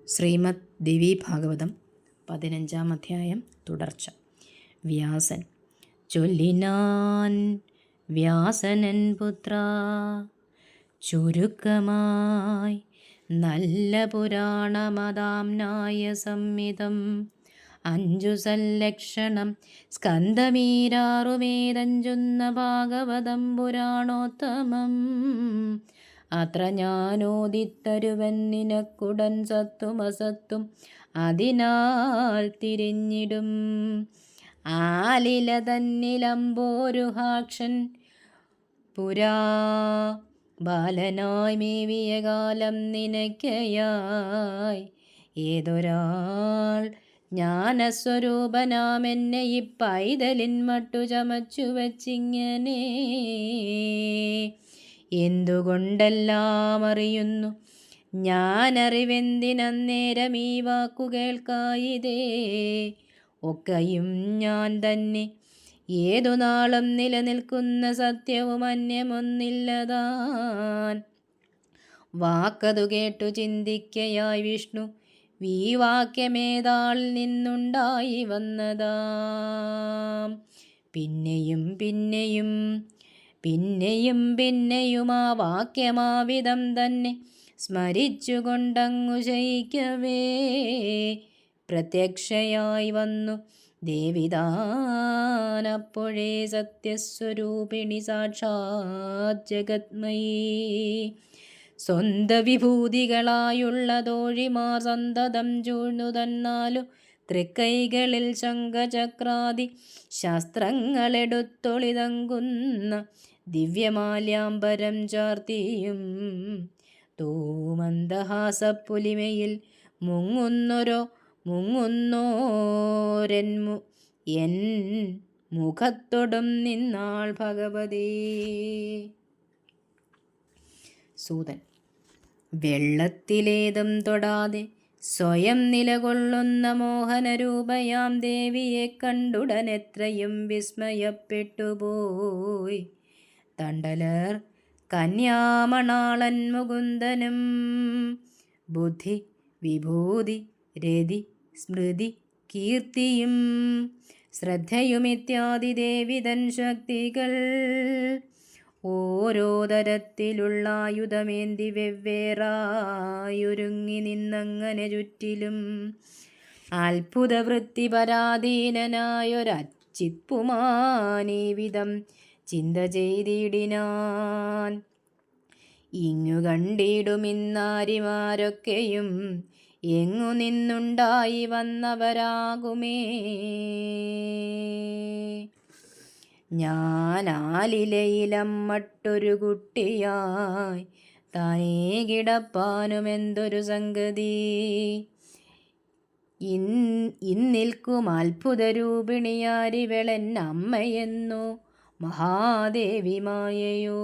ശ്രീമദ് ദേവി ഭാഗവതം 15-ാം അധ്യായം തുടർച്ച. വ്യാസൻ ചൊല്ലിനാൻ വ്യാസനൻ പുത്ര ചുരുക്കമായി നല്ല പുരാണമതാംനായ സംഹിതം 5 സല്ലക്ഷണം സ്കന്ധമീരാറുമേതഞ്ചുന്ന ഭാഗവതം പുരാണോത്തമം. അത്ര ഞാനോദിത്തരുവൻ നിനക്കുടൻ സത്തും അസത്തും അതിനാൽ തിരിഞ്ഞിടും. ആലില തന്നിലമ്പോരുഹാക്ഷൻ പുരാ ബാലനായി മേവിയ കാലം നിനക്കയായി ഏതൊരാൾ ജ്ഞാനസ്വരൂപനാമെന്നെ ഇപ്പൈതലിൻ മട്ടു ചമച്ചു വച്ചിങ്ങനെ എന്തുകൊണ്ടെല്ലാം അറിയുന്നു ഞാനറിവെന്തിനന്നേരം ഈ വാക്കു കേൾക്കായിതേ. ഒക്കെയും ഞാൻ തന്നെ ഏതു നാളും നിലനിൽക്കുന്ന സത്യവും അന്യമൊന്നില്ലതാൻ. വാക്കതു കേട്ടു ചിന്തിക്കയായി വിഷ്ണു ഈ വാക്യമേതാളിൽ നിന്നുണ്ടായി വന്നതാം. പിന്നെയും പിന്നെയും പിന്നെയും പിന്നെയും ആ വാക്യമാവിധം തന്നെ സ്മരിച്ചുകൊണ്ടങ്ങു ശയിക്കവേ പ്രത്യക്ഷയായി വന്നു ദേവിതാനപ്പോഴേ സത്യസ്വരൂപിണി സാക്ഷാത് ജഗത്മയീ. സ്വന്ത വിഭൂതികളായുള്ള തോഴിമാർ സന്തതം ചൂഴ്ന്നു തന്നാലു തൃക്കൈകളിൽ ശംഖചക്രാദി ശാസ്ത്രങ്ങളെടുത്തൊളിതങ്കുന്ന ദിവ്യമാല്യാംബരം ചാർത്തിയും തൂമന്ദഹാസപ്പുലിമയിൽ മുങ്ങുന്നോരെൻ മുഖത്തൊടും നിന്നാൾ ഭഗവതീ. സൂതൻ വെള്ളത്തിലേതും തൊടാതെ സ്വയം നിലകൊള്ളുന്ന മോഹനരൂപയാം ദേവിയെ കണ്ടുടനെത്രയും വിസ്മയപ്പെട്ടുപോയി. തണ്ടലർ കന്യാമണാളൻ മുകുന്ദനും ബുദ്ധി വിഭൂതി രതി സ്മൃതി കീർത്തിയും ശ്രദ്ധയുമിത്യാദി ദേവിതൻ ശക്തികൾ ഓരോ തരത്തിലുള്ള ആയുധമേന്തി വെവ്വേറായൊരുങ്ങി നിന്നങ്ങനെ ചുറ്റിലും അത്ഭുത വൃത്തിപരാധീനനായൊരച്ചിപ്പുമാനീവിധം ചിന്ത ചെയ്തിടിനാൻ. ഇങ്ങു കണ്ടിടുമിന്നാരിമാരൊക്കെയും എങ്ങു നിന്നുണ്ടായി വന്നവരാകുമേ. ഞാനാലിലയിലമ്മട്ടൊരു കുട്ടിയായി താനേ കിടപ്പാനുമെന്തൊരു സംഗതി. ഇന്നിൽക്കും അത്ഭുതരൂപിണിയാരിവളെൻ അമ്മയെന്നോ മഹാദേവി മായയോ.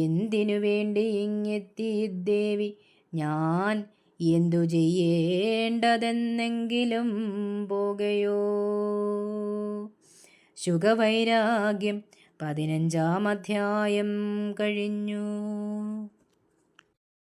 എന്തിനു വേണ്ടി ഇങ്ങെത്തി ദേവി ഞാൻ എന്തു ചെയ്യേണ്ടതെന്നെങ്കിലും പോകയോ. ശുകവൈരാഗ്യം 15-ാം അധ്യായം കഴിഞ്ഞു.